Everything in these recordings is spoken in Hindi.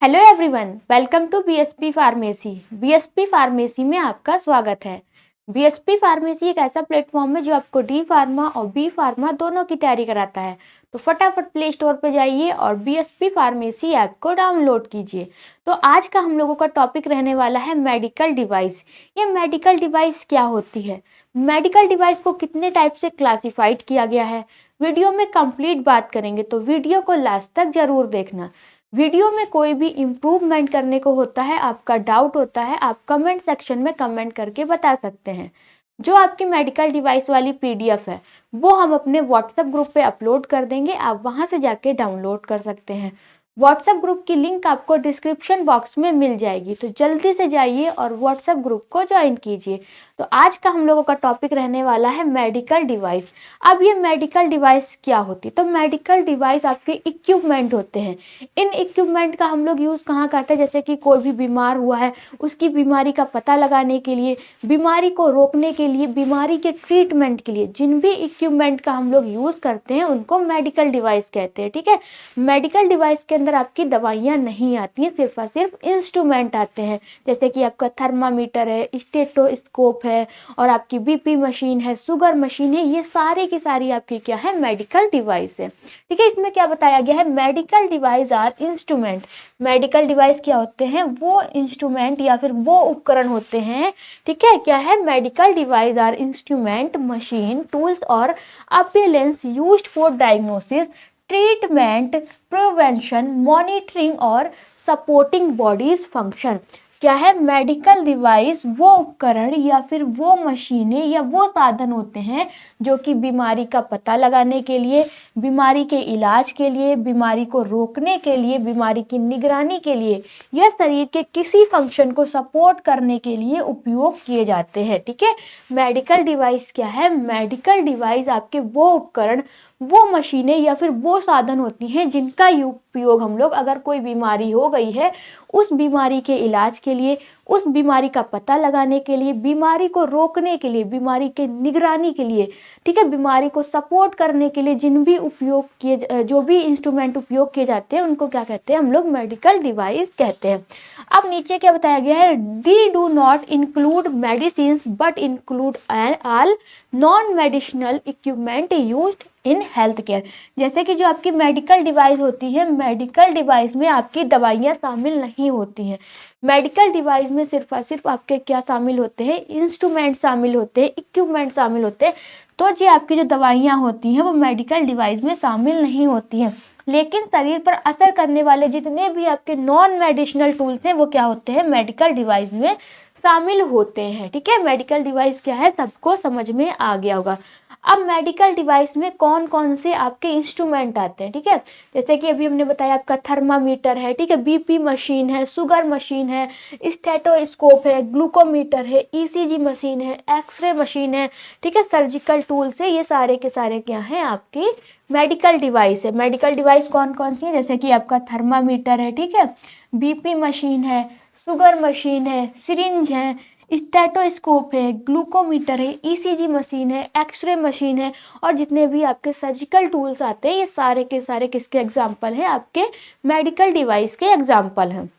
Hello everyone, welcome to BSP pharmacy. BSP pharmacy में आपका स्वागत है। बीएसपी फार्मेसी एक ऐसा प्लेटफॉर्म है जो आपको डी फार्मा और बी फार्मा दोनों की तैयारी कराता है। तो फटाफट प्ले स्टोर पर जाइए और बीएसपी फार्मेसी ऐप को डाउनलोड कीजिए। तो आज का हम लोगों का टॉपिक रहने वाला है मेडिकल डिवाइस। ये मेडिकल डिवाइस क्या होती है, मेडिकल डिवाइस को कितने टाइप से क्लासिफाइड किया गया है, वीडियो में कंप्लीट बात करेंगे। तो वीडियो को लास्ट तक जरूर देखना। वीडियो में कोई भी इम्प्रूवमेंट करने को होता है, आपका डाउट होता है, आप कमेंट सेक्शन में कमेंट करके बता सकते हैं। जो आपकी मेडिकल डिवाइस वाली पीडीएफ है वो हम अपने व्हाट्सएप ग्रुप पे अपलोड कर देंगे, आप वहां से जाके डाउनलोड कर सकते हैं। व्हाट्सएप ग्रुप की लिंक आपको डिस्क्रिप्शन बॉक्स में मिल जाएगी, तो जल्दी से जाइए और व्हाट्सएप ग्रुप को ज्वाइन कीजिए। तो आज का हम लोगों का टॉपिक रहने वाला है मेडिकल डिवाइस। अब ये मेडिकल डिवाइस क्या होती है, तो मेडिकल डिवाइस आपके इक्विपमेंट होते हैं। इन इक्विपमेंट का हम लोग यूज़ कहाँ करते हैं, जैसे कि कोई भी बीमार हुआ है उसकी बीमारी का पता लगाने के लिए, बीमारी को रोकने के लिए, बीमारी के ट्रीटमेंट के लिए जिन भी इक्विपमेंट का हम लोग यूज़ करते हैं उनको मेडिकल डिवाइस कहते हैं। ठीक है, मेडिकल डिवाइस के अंदर आपकी दवाइयाँ नहीं आती हैं, सिर्फ और सिर्फ इंस्ट्रूमेंट आते हैं। जैसे कि आपका थर्मामीटर है, स्टेथोस्कोप है और आपकी बीपी मशीन है, शुगर मशीन है, ये सारी की सारी आपकी क्या है, मेडिकल डिवाइस है। ठीक है, इसमें क्या बताया गया है, medical device are instrument. Medical device क्या होते हैं, वो इंस्ट्रूमेंट या फिर वो उपकरण होते हैं। ठीक है, क्या है, medical device are instrument, machine, tools और appliance used for diagnosis, treatment, prevention, monitoring और सपोर्टिंग बॉडीज फंक्शन। क्या है, मेडिकल डिवाइस वो उपकरण या फिर वो मशीनें या वो साधन होते हैं जो कि बीमारी का पता लगाने के लिए, बीमारी के इलाज के लिए, बीमारी को रोकने के लिए, बीमारी की निगरानी के लिए या शरीर के किसी फंक्शन को सपोर्ट करने के लिए उपयोग किए जाते हैं। ठीक है, मेडिकल डिवाइस क्या है, मेडिकल डिवाइस आपके वो उपकरण, वो मशीनें या फिर वो साधन होती हैं जिनका उपयोग हम लोग, अगर कोई बीमारी हो गई है उस बीमारी के इलाज के लिए, उस बीमारी का पता लगाने के लिए, बीमारी को रोकने के लिए, बीमारी के निगरानी के लिए, ठीक है, बीमारी को सपोर्ट करने के लिए जिन भी उपयोग किए, जो भी इंस्ट्रूमेंट उपयोग किए जाते हैं उनको क्या कहते हैं, हम लोग मेडिकल डिवाइस कहते हैं। अब नीचे क्या बताया गया है, they do not include medicine but include all non medicinal equipment used in health care. जैसे कि जो आपकी मेडिकल डिवाइस होती है, मेडिकल डिवाइस में आपकी दवाइयाँ शामिल नहीं होती हैं। मेडिकल डिवाइस में सिर्फ और सिर्फ आपके क्या शामिल होते हैं, इंस्ट्रूमेंट शामिल होते हैं, इक्विपमेंट शामिल होते हैं। तो जो आपकी जो दवाइयाँ होती हैं वो मेडिकल डिवाइस में शामिल नहीं होती हैं। लेकिन शरीर पर असर करने वाले जितने भी आपके नॉन मेडिसिनल टूल्स हैं वो क्या होते हैं, मेडिकल डिवाइस में शामिल होते हैं। ठीक है, मेडिकल डिवाइस क्या है सबको समझ में आ गया होगा। अब मेडिकल डिवाइस में कौन कौन से आपके इंस्ट्रूमेंट आते हैं, ठीक है, जैसे कि अभी हमने बताया आपका थर्मामीटर है, ठीक है, बीपी मशीन है, शुगर मशीन है, स्टेथोस्कोप है, ग्लूकोमीटर है, ईसीजी मशीन है, एक्सरे मशीन है, ठीक है, सर्जिकल टूल्स है, ये सारे के सारे क्या हैं, आपकी मेडिकल डिवाइस है। मेडिकल डिवाइस कौन कौन सी है, जैसे कि आपका थर्मामीटर है, ठीक है, बीपी मशीन है, शुगर मशीन है, सिरिंज है, स्टेथोस्कोप है, ग्लूकोमीटर है, ईसीजी मशीन है, एक्सरे मशीन है और जितने भी आपके सर्जिकल टूल्स आते हैं ये सारे के सारे किसके एग्जाम्पल हैं, आपके मेडिकल डिवाइस के एग्जाम्पल हैं।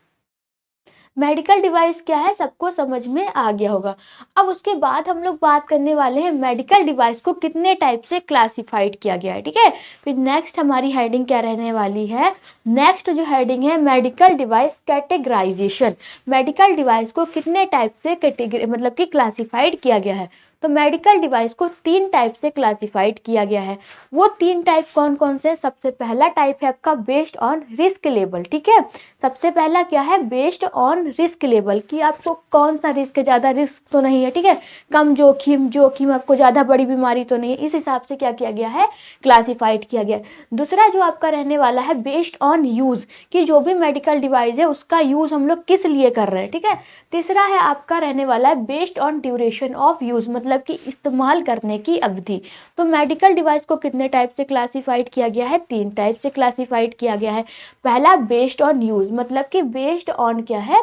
मेडिकल डिवाइस क्या है सबको समझ में आ गया होगा। अब उसके बाद हम लोग बात करने वाले हैं मेडिकल डिवाइस को कितने टाइप से क्लासिफाइड किया गया है। ठीक है, फिर नेक्स्ट हमारी हेडिंग क्या रहने वाली है, नेक्स्ट जो हेडिंग है medical device categorisation. Medical device को कितने टाइप से कैटेगरी मतलब कि क्लासिफाइड किया गया है। तो मेडिकल डिवाइस को 3 टाइप से क्लासिफाइड किया गया है। वो 3 टाइप कौन कौन से, सबसे पहला टाइप है आपका बेस्ड ऑन रिस्क लेवल। ठीक है, सबसे पहला क्या है, बेस्ड ऑन रिस्क लेवल, कि आपको कौन सा रिस्क है, ज़्यादा रिस्क तो नहीं है, ठीक है, कम जोखिम आपको ज़्यादा बड़ी बीमारी तो नहीं है, इस हिसाब से क्या किया गया है, क्लासिफाइड किया गया है। दूसरा जो आपका रहने वाला है बेस्ड ऑन यूज़, कि जो भी मेडिकल डिवाइस है उसका यूज़ हम लोग किस लिए कर रहे हैं। ठीक है, तीसरा है आपका रहने वाला है based on duration of use, मतलब कि इस्तेमाल करने की अवधि। तो मेडिकल डिवाइस को कितने टाइप से क्लासिफाइड किया गया है, 3 टाइप से क्लासिफाइड किया गया है। पहला बेस्ड ऑन यूज, मतलब कि बेस्ड ऑन क्या है,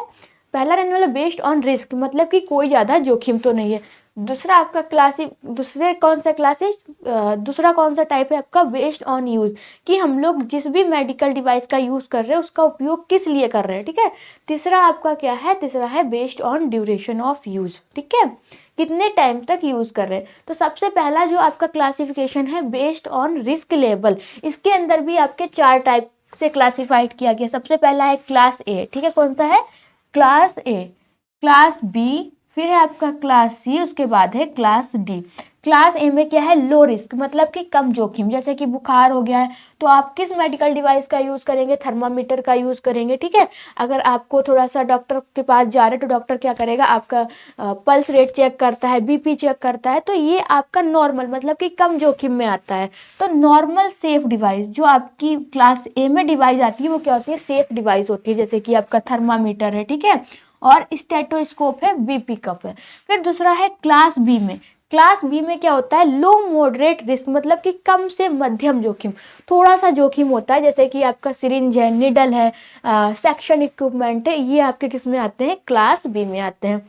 पहला रहने वाला बेस्ड ऑन रिस्क, मतलब कि कोई ज़्यादा जोखिम तो नहीं है। दूसरा आपका दूसरा कौन सा टाइप है आपका बेस्ड ऑन यूज, कि हम लोग जिस भी मेडिकल डिवाइस का यूज कर रहे हैं उसका उपयोग किस लिए कर रहे हैं, ठीक है। तीसरा आपका क्या है, तीसरा है based on duration of use, ठीक है, कितने टाइम तक यूज कर रहे हैं। तो सबसे पहला जो आपका क्लासिफिकेशन है बेस्ड ऑन रिस्क लेवल, इसके अंदर भी आपके 4 टाइप से क्लासिफाइड किया गया। सबसे पहला है क्लास ए, ठीक है, कौन सा है, क्लास ए, क्लास बी, फिर है आपका क्लास सी, उसके बाद है क्लास डी। क्लास ए में क्या है, लो रिस्क, मतलब कि कम जोखिम, जैसे कि बुखार हो गया है तो आप किस मेडिकल डिवाइस का यूज करेंगे, थर्मामीटर का यूज करेंगे, ठीक है। अगर आपको थोड़ा सा डॉक्टर के पास जा रहे तो डॉक्टर क्या करेगा, आपका पल्स रेट चेक करता है, बीपी चेक करता है, तो ये आपका नॉर्मल मतलब कि कम जोखिम में आता है। तो नॉर्मल सेफ डिवाइस जो आपकी क्लास ए में डिवाइस आती है वो क्या होती है, सेफ डिवाइस होती है, जैसे कि आपका थर्मामीटर है, ठीक है, और स्टेथोस्कोप है, बीपी कप है। फिर दूसरा है क्लास बी में, क्लास बी में क्या होता है, लो मॉडरेट रिस्क, मतलब कि कम से मध्यम जोखिम, थोड़ा सा जोखिम होता है, जैसे कि आपका सिरिंज है, निडल है, सेक्शन इक्विपमेंट है, ये आपके किस में आते हैं, क्लास बी में आते हैं।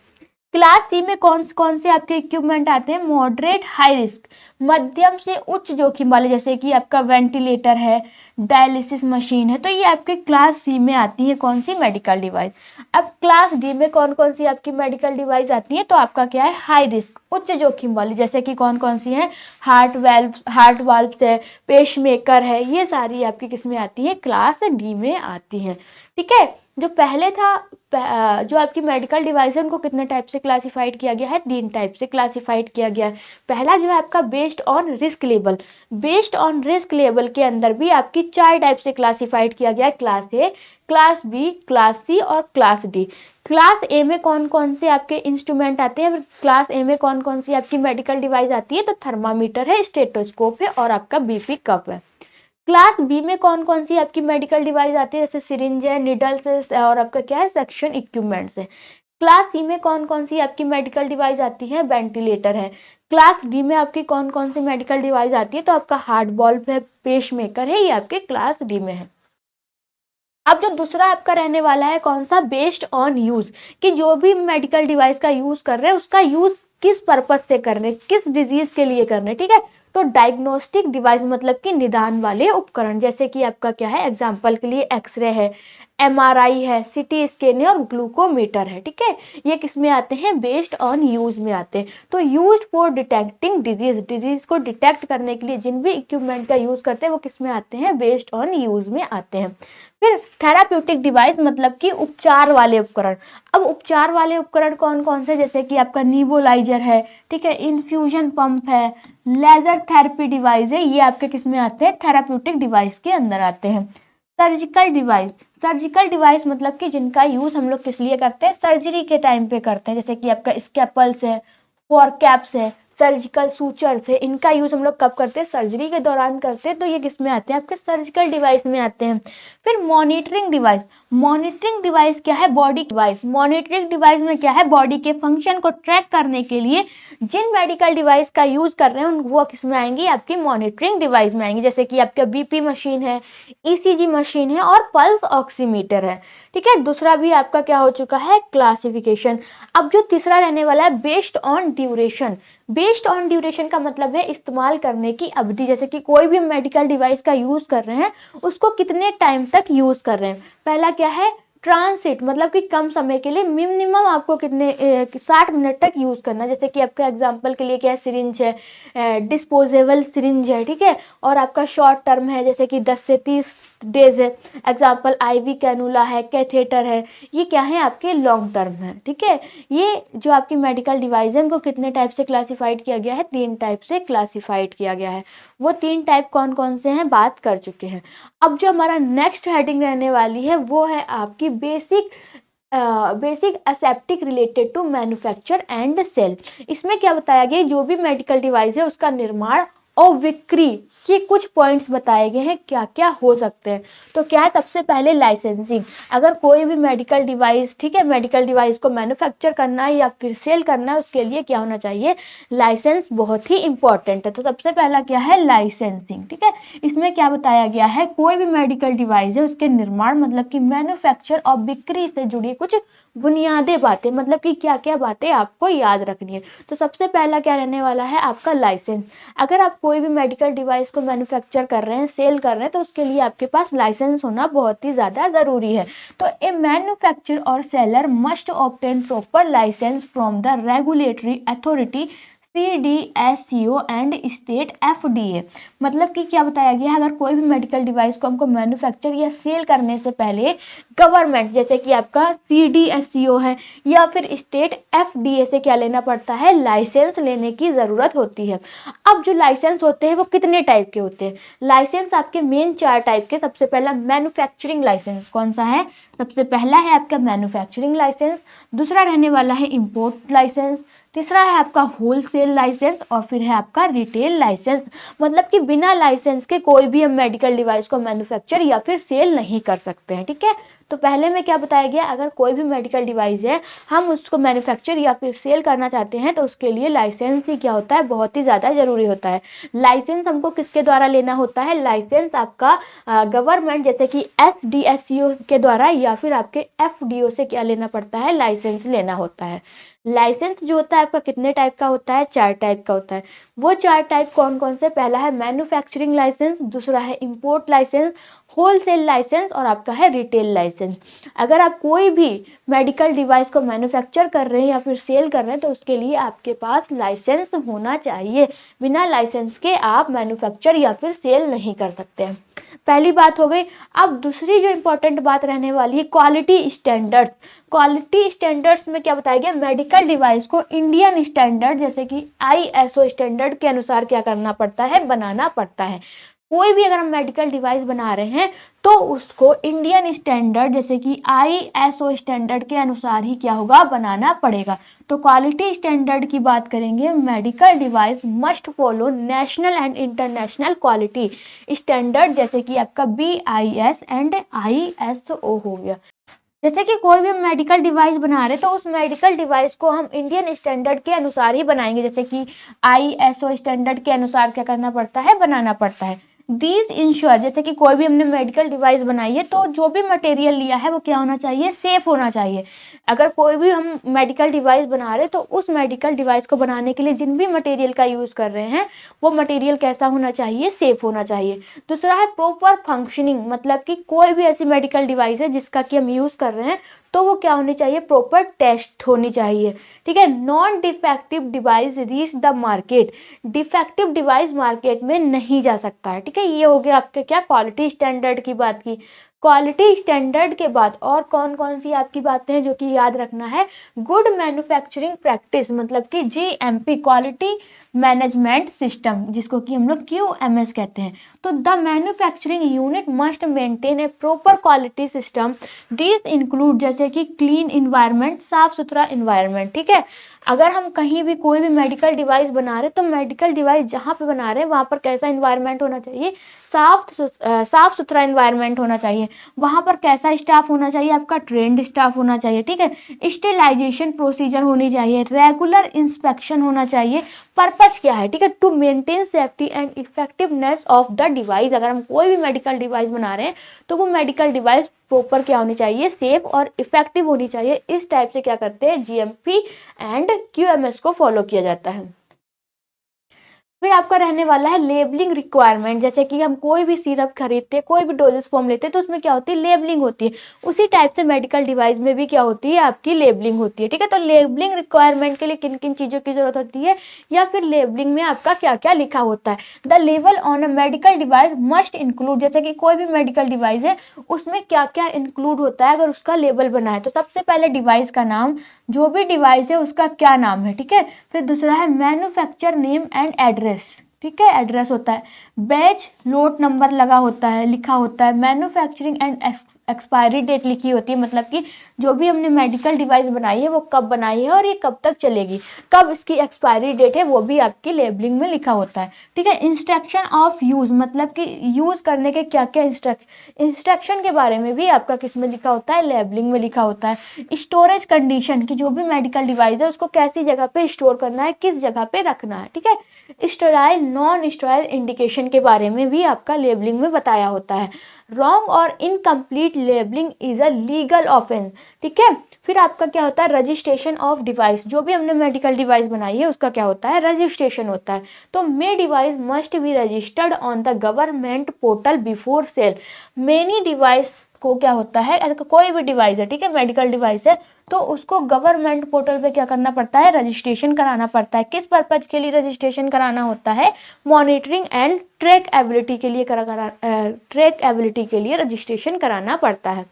क्लास सी में कौन कौन से आपके इक्विपमेंट आते हैं, मॉडरेट हाई रिस्क, मध्यम से उच्च जोखिम वाले, जैसे कि आपका वेंटिलेटर है, डायलिसिस मशीन है, तो ये आपके क्लास सी में आती है कौन सी, मेडिकल डिवाइस। अब क्लास डी में कौन कौन सी आपकी मेडिकल डिवाइस आती है, तो आपका क्या है, हाई रिस्क, उच्च जोखिम वाली, जैसे कि कौन कौन सी है, हार्ट वाल्व है, पेसमेकर है, ये सारी आपकी किस में आती है, क्लास डी में आती है, ठीक है। जो पहले था जो आपकी मेडिकल डिवाइस है उनको कितने टाइप से क्लासिफाइड किया गया है, 3 टाइप से क्लासिफाइड किया गया है। पहला जो है आपका based on risk level, based on risk level के अंदर भी आपकी 4 टाइप से क्लासिफाइड किया गया है, class A, class B, class C और क्लास डी। क्लास ए में कौन कौन से आपके इंस्ट्रूमेंट आते हैं, क्लास ए में कौन कौन सी आपकी मेडिकल डिवाइस आती है, तो थर्मामीटर है, स्टेथोस्कोप है और आपका बीपी कप है। क्लास बी में कौन कौन सी आपकी मेडिकल डिवाइस आती है, जैसे सिरिंज है, निडल्स है और आपका क्या है, सेक्शन इक्विपमेंट्स है। क्लास सी में कौन कौन सी आपकी मेडिकल डिवाइस आती है, वेंटिलेटर है। क्लास डी में आपकी कौन कौन सी मेडिकल डिवाइस आती है, तो आपका हार्ट बॉल्ब है, पेसमेकर है, ये आपके क्लास डी में है। अब जो दूसरा आपका रहने वाला है कौन सा, बेस्ड ऑन यूज, कि जो भी मेडिकल डिवाइस का यूज कर रहे हैं उसका यूज किस पर्पज से करने, किस डिजीज के लिए करने, ठीक है। तो डायग्नोस्टिक डिवाइस मतलब कि निदान वाले उपकरण, जैसे कि आपका क्या है, एग्जांपल के लिए एक्सरे है, एमआरआई है, सीटी स्कैन है और ग्लूकोमीटर है, ठीक है। ये किस में आते हैं, बेस्ड ऑन यूज में आते हैं। तो use for detecting disease, disease को डिटेक्ट करने के लिए जिन भी इक्विपमेंट का यूज करते हैं वो किस में आते हैं, बेस्ड ऑन यूज में आते हैं। फिर थेराप्यूटिक डिवाइस मतलब कि उपचार वाले उपकरण। अब उपचार वाले उपकरण कौन कौन से, जैसे कि आपका नीबोलाइजर है, ठीक है, इन्फ्यूजन पंप है, लेजर थेरेपी डिवाइस है, ये आपके किस में आते हैं, थेराप्यूटिक डिवाइस के अंदर आते हैं। सर्जिकल डिवाइस, सर्जिकल डिवाइस मतलब कि जिनका यूज हम लोग किस लिए करते हैं, सर्जरी के टाइम पे करते हैं, जैसे कि आपका स्कैपल्स है, फॉरकैप्स है, सर्जिकल सूचर्स है, इनका यूज हम लोग कब करते हैं, सर्जरी के दौरान करते हैं, तो ये किस में आते हैं, आपके सर्जिकल डिवाइस में आते हैं। फिर मॉनिटरिंग डिवाइस, मॉनिटरिंग डिवाइस क्या है, बॉडी डिवाइस, मॉनिटरिंग डिवाइस में क्या है, बॉडी के फंक्शन को ट्रैक करने के लिए जिन मेडिकल डिवाइस का यूज कर रहे हैं वो किस में आएंगी, आपकी मॉनिटरिंग डिवाइस में आएंगी, जैसे कि आपका बीपी मशीन है, ईसीजी मशीन है और पल्स ऑक्सीमीटर है, ठीक है। दूसरा भी आपका क्या हो चुका है, क्लासिफिकेशन। अब जो तीसरा रहने वाला है based on duration, based on duration का मतलब है इस्तेमाल करने की अवधि, जैसे कि कोई भी मेडिकल डिवाइस का यूज कर रहे हैं उसको कितने टाइम तक यूज कर रहे हैं। पहला क्या है, ट्रांसिट, मतलब कि कम समय के लिए, मिनिमम आपको कितने 60 मिनट तक यूज करना, जैसे कि आपका एग्जांपल के लिए क्या है, सिरिंज है, डिस्पोजेबल सिरिंज है, ठीक है, और आपका शॉर्ट टर्म है जैसे कि 10 से 30 डेज है, एग्जांपल आईवी कैनुला है, कैथेटर है, ये क्या है आपके लॉन्ग टर्म है, ठीक है। ये जो आपकी मेडिकल डिवाइस है उनको कितने टाइप से क्लासिफाइड किया गया है, 3 टाइप से क्लासिफाइड किया गया है। वो 3 टाइप कौन कौन से हैं बात कर चुके हैं। अब जो हमारा नेक्स्ट हेडिंग रहने वाली है वो है आपकी basic aseptic related to manufacture and sale. इसमें क्या बताया गया, जो भी मेडिकल डिवाइस है उसका निर्माण और बिक्री कि कुछ पॉइंट्स बताए गए हैं क्या क्या हो सकते हैं। तो क्या है, सबसे पहले लाइसेंसिंग। अगर कोई भी मेडिकल डिवाइस, ठीक है, मेडिकल डिवाइस को मैन्युफैक्चर करना है या फिर सेल करना है, उसके लिए क्या होना चाहिए, लाइसेंस बहुत ही इंपॉर्टेंट है। तो सबसे पहला क्या है, लाइसेंसिंग, ठीक है। इसमें क्या बताया गया है, कोई भी मेडिकल डिवाइस है उसके निर्माण मतलब कि मैन्युफैक्चर और बिक्री से जुड़ी कुछ बुनियादी बातें, मतलब कि क्या क्या बातें आपको याद रखनी है। तो सबसे पहला क्या रहने वाला है, आपका लाइसेंस। अगर आप कोई भी मेडिकल डिवाइस को मैन्युफैक्चर कर रहे हैं, सेल कर रहे हैं, तो उसके लिए आपके पास लाइसेंस होना बहुत ही ज़्यादा ज़रूरी है। तो ए मैन्युफैक्चर और seller must obtain proper licence from the regulatory authority CDSCO and state FDA। मतलब कि क्या बताया गया है, अगर कोई भी मेडिकल डिवाइस को हमको मैन्युफैक्चर या सेल करने से पहले गवर्नमेंट, जैसे कि आपका CDSCO है या फिर स्टेट FDA से क्या लेना पड़ता है, लाइसेंस लेने की ज़रूरत होती है। अब जो लाइसेंस होते हैं वो कितने टाइप के होते हैं, लाइसेंस आपके मेन 4 टाइप के। सबसे पहला मैन्युफैक्चरिंग लाइसेंस, कौन सा है, सबसे पहला है आपका मैन्युफैक्चरिंग लाइसेंस, दूसरा रहने वाला है इंपोर्ट लाइसेंस, तीसरा है आपका होलसेल लाइसेंस और फिर है आपका रिटेल लाइसेंस। मतलब कि बिना लाइसेंस के कोई भी हम मेडिकल डिवाइस को मैन्युफैक्चर या फिर सेल नहीं कर सकते हैं, ठीक है। तो पहले में क्या बताया गया, अगर कोई भी मेडिकल डिवाइस है हम उसको मैन्युफैक्चर या फिर सेल करना चाहते हैं तो उसके लिए लाइसेंस ही क्या होता है, बहुत ही ज़्यादा ज़रूरी होता है। लाइसेंस हमको किसके द्वारा लेना होता है, लाइसेंस आपका गवर्नमेंट जैसे कि SDSCO के द्वारा या फिर आपके FDO से क्या लेना पड़ता है, लाइसेंस लेना होता है। लाइसेंस जो होता है आपका कितने टाइप का होता है, 4 टाइप का होता है। वो 4 टाइप कौन कौन से, पहला है मैन्युफैक्चरिंग लाइसेंस, दूसरा है इंपोर्ट लाइसेंस, होलसेल लाइसेंस और आपका है रिटेल लाइसेंस। अगर आप कोई भी मेडिकल डिवाइस को मैन्युफैक्चर कर रहे हैं या फिर सेल कर रहे हैं तो उसके लिए आपके पास लाइसेंस होना चाहिए। बिना लाइसेंस के आप मैन्युफैक्चर या फिर सेल नहीं कर सकते हैं। पहली बात हो गई। अब दूसरी जो इंपॉर्टेंट बात रहने वाली है, क्वालिटी स्टैंडर्ड्स। क्वालिटी स्टैंडर्ड्स में क्या बताया गया, मेडिकल डिवाइस को इंडियन स्टैंडर्ड जैसे कि ISO स्टैंडर्ड के अनुसार क्या करना पड़ता है, बनाना पड़ता है। कोई भी अगर हम मेडिकल डिवाइस बना रहे हैं तो उसको इंडियन स्टैंडर्ड जैसे कि ISO स्टैंडर्ड के अनुसार ही क्या होगा, बनाना पड़ेगा। तो क्वालिटी स्टैंडर्ड की बात करेंगे, medical device must follow national and international quality standard जैसे कि आपका BIS एंड ISO हो गया। जैसे कि कोई भी मेडिकल डिवाइस बना रहे तो उस मेडिकल डिवाइस को हम इंडियन स्टैंडर्ड के अनुसार ही बनाएंगे, जैसे कि ISO स्टैंडर्ड के अनुसार क्या करना पड़ता है, बनाना पड़ता है। दीज इंश्योर, जैसे कि कोई भी हमने मेडिकल डिवाइस बनाई है तो जो भी मटेरियल लिया है वो क्या होना चाहिए, सेफ होना चाहिए। अगर कोई भी हम मेडिकल डिवाइस बना रहे हैं तो उस मेडिकल डिवाइस को बनाने के लिए जिन भी मटेरियल का यूज़ कर रहे हैं वो मटेरियल कैसा होना चाहिए, सेफ होना चाहिए। दूसरा है प्रॉपर फंक्शनिंग, मतलब कि कोई भी ऐसी मेडिकल डिवाइस है जिसका कि हम यूज़ कर रहे हैं तो वो क्या होनी चाहिए, प्रॉपर टेस्ट होनी चाहिए, ठीक है। Non defective device reach the market, defective device market में नहीं जा सकता है, ठीक है। ये हो गया आपके क्या, क्वालिटी स्टैंडर्ड की बात की। क्वालिटी स्टैंडर्ड के बाद और कौन कौन सी आपकी बातें हैं जो कि याद रखना है, गुड मैन्युफैक्चरिंग प्रैक्टिस मतलब कि GMP, क्वालिटी मैनेजमेंट सिस्टम, जिसको कि हम लोग QMS कहते हैं। तो the manufacturing unit must maintain A proper quality system. This include जैसे कि क्लीन इन्वायरमेंट, साफ सुथरा इन्वायरमेंट, ठीक है। अगर हम कहीं भी कोई भी मेडिकल डिवाइस बना रहे हैं तो मेडिकल डिवाइस जहाँ पे बना रहे हैं वहाँ पर कैसा इन्वायरमेंट होना चाहिए, साफ सुथरा इन्वायरमेंट होना चाहिए। वहाँ पर कैसा स्टाफ होना चाहिए, आपका ट्रेंड स्टाफ होना चाहिए, ठीक है। स्टेलाइजेशन प्रोसीजर होनी चाहिए, रेगुलर इंस्पेक्शन होना चाहिए। पर्पज क्या है, ठीक है, to maintain safety and effectiveness of the device. अगर हम कोई भी मेडिकल डिवाइस बना रहे हैं तो वो मेडिकल डिवाइस प्रॉपर क्या होनी चाहिए, सेफ और इफेक्टिव होनी चाहिए। इस टाइप से क्या करते हैं, GMP एंड QMS को फॉलो किया जाता है। फिर आपका रहने वाला है लेबलिंग रिक्वायरमेंट, जैसे कि हम कोई भी सिरप खरीदते हैं, कोई भी डोजेस फॉर्म लेते हैं तो उसमें क्या होती है, लेबलिंग होती है। उसी टाइप से मेडिकल डिवाइस में भी क्या होती है, आपकी लेबलिंग होती है, ठीक है। तो लेबलिंग रिक्वायरमेंट के लिए किन किन चीज़ों की जरूरत होती है या फिर लेबलिंग में आपका क्या क्या लिखा होता है। The label on a medical device must include, जैसे कि कोई भी मेडिकल डिवाइस है उसमें क्या क्या इंक्लूड होता है अगर उसका लेबल बना है। तो सबसे पहले डिवाइस का नाम, जो भी डिवाइस है उसका क्या नाम है, ठीक है। फिर दूसरा है मैन्युफैक्चर नेम एंड एड्रेस, ठीक है, एड्रेस होता है। बैच लोट नंबर लगा होता है, लिखा होता है। मैन्युफैक्चरिंग एंड एक्सपायरी डेट लिखी होती है, मतलब कि जो भी हमने मेडिकल डिवाइस बनाई है वो कब बनाई है और ये कब तक चलेगी, कब इसकी एक्सपायरी डेट है, वो भी आपकी लेबलिंग में लिखा होता है। ठीक है, इंस्ट्रक्शन ऑफ यूज, मतलब कि यूज करने के क्या क्या इंस्ट्रक्शन के बारे में भी आपका किस में लिखा होता है, लेबलिंग में लिखा होता है। स्टोरेज कंडीशन की जो भी मेडिकल डिवाइस है उसको कैसी जगह पे स्टोर करना है, किस जगह पे रखना है। ठीक है, स्टेराइल नॉन स्टेराइल इंडिकेशन के बारे में भी आपका लेबलिंग में बताया होता है। रॉन्ग और incomplete labelling is a legal offence. ठीक है, फिर आपका क्या होता है, रजिस्ट्रेशन ऑफ डिवाइस, जो भी हमने मेडिकल डिवाइस बनाई है उसका क्या होता है, रजिस्ट्रेशन होता है। तो may device must be registered on the government portal before sale. Many device को क्या होता है, कोई भी डिवाइस है, ठीक है, मेडिकल डिवाइस है, तो उसको गवर्नमेंट पोर्टल पे क्या करना पड़ता है, रजिस्ट्रेशन कराना पड़ता है। किस पर्पज के लिए रजिस्ट्रेशन कराना होता है, मॉनिटरिंग एंड ट्रैक एबिलिटी के लिए ट्रैक एबिलिटी के लिए रजिस्ट्रेशन कराना पड़ता है।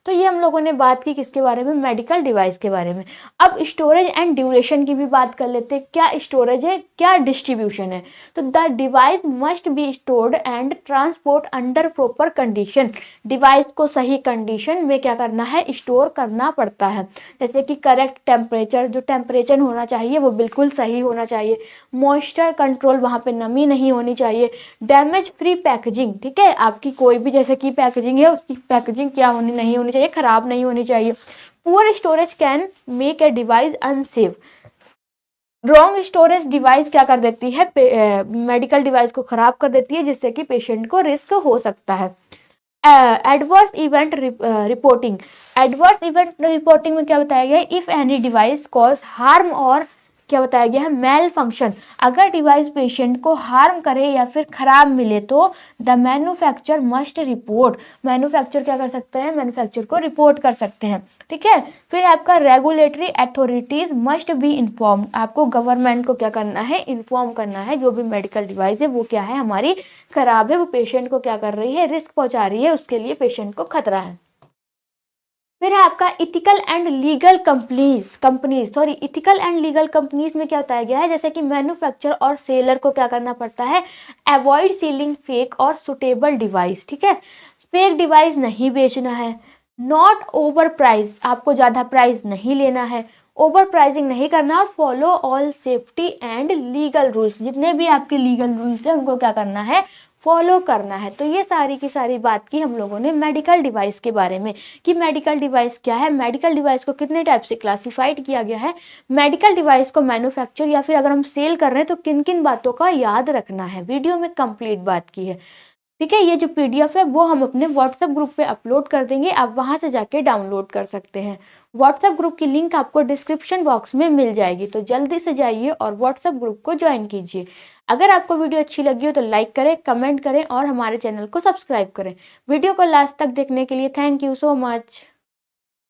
तो ये हम लोगों ने बात की किसके बारे में, मेडिकल डिवाइस के बारे में। अब स्टोरेज एंड ड्यूरेशन की भी बात कर लेते हैं, क्या स्टोरेज है, क्या डिस्ट्रीब्यूशन है। तो the device must be stored and transport under proper condition. Device को सही कंडीशन में क्या करना है, स्टोर करना पड़ता है। जैसे कि करेक्ट टेम्परेचर, जो टेम्परेचर होना चाहिए वो बिल्कुल सही होना चाहिए। मॉइस्चर कंट्रोल, वहाँ पे नमी नहीं होनी चाहिए। डैमेज फ्री पैकेजिंग, ठीक है, आपकी कोई भी जैसे कि पैकेजिंग है उसकी पैकेजिंग क्या होनी नहीं होनी चाहिए, खराब नहीं होनी चाहिए। Poor storage can make a device unsafe. Wrong storage device क्या कर देती है, मेडिकल डिवाइस को खराब कर देती है, जिससे कि पेशेंट को रिस्क हो सकता है। Adverse event reporting, adverse event reporting में क्या बताया गया है, if any device cause harm और क्या बताया गया है, मेल फंक्शन। अगर डिवाइस पेशेंट को हार्म करे या फिर खराब मिले तो the manufacture must report, manufacture क्या कर सकते हैं, मैन्युफैक्चर को रिपोर्ट कर सकते हैं। ठीक है, फिर आपका regulatory authorities must be inform, आपको गवर्नमेंट को क्या करना है, इन्फॉर्म करना है, जो भी मेडिकल डिवाइस है वो क्या है हमारी खराब है, वो पेशेंट को क्या कर रही है, रिस्क पहुंचा रही है, उसके लिए पेशेंट को खतरा है। फिर है आपका ethical and legal companies ethical and legal companies में क्या बताया गया है, जैसे कि मैन्युफैक्चर और सेलर को क्या करना पड़ता है, अवॉइड सेलिंग फेक और सुटेबल डिवाइस। ठीक है, फेक डिवाइस नहीं बेचना है। नॉट ओवर प्राइस, आपको ज़्यादा प्राइस नहीं लेना है, ओवर प्राइसिंग नहीं करना, और follow all safety and legal rules, जितने भी आपके लीगल रूल्स हैं उनको क्या करना है, फॉलो करना है। तो ये सारी की सारी बात की हम लोगों ने मेडिकल डिवाइस के बारे में, कि मेडिकल डिवाइस क्या है, मेडिकल डिवाइस को कितने टाइप से क्लासिफाइड किया गया है, मेडिकल डिवाइस को मैन्युफैक्चर या फिर अगर हम सेल कर रहे हैं तो किन किन बातों का याद रखना है, वीडियो में कंप्लीट बात की है। ठीक है, ये जो पीडीएफ है वो हम अपने व्हाट्सएप ग्रुप पे अपलोड कर देंगे, आप वहां से जाके डाउनलोड कर सकते हैं। व्हाट्सएप ग्रुप की लिंक आपको डिस्क्रिप्शन बॉक्स में मिल जाएगी, तो जल्दी से जाइए और व्हाट्सएप ग्रुप को ज्वाइन कीजिए। अगर आपको वीडियो अच्छी लगी हो तो लाइक करें, कमेंट करें और हमारे चैनल को सब्सक्राइब करें। वीडियो को लास्ट तक देखने के लिए थैंक यू सो मच।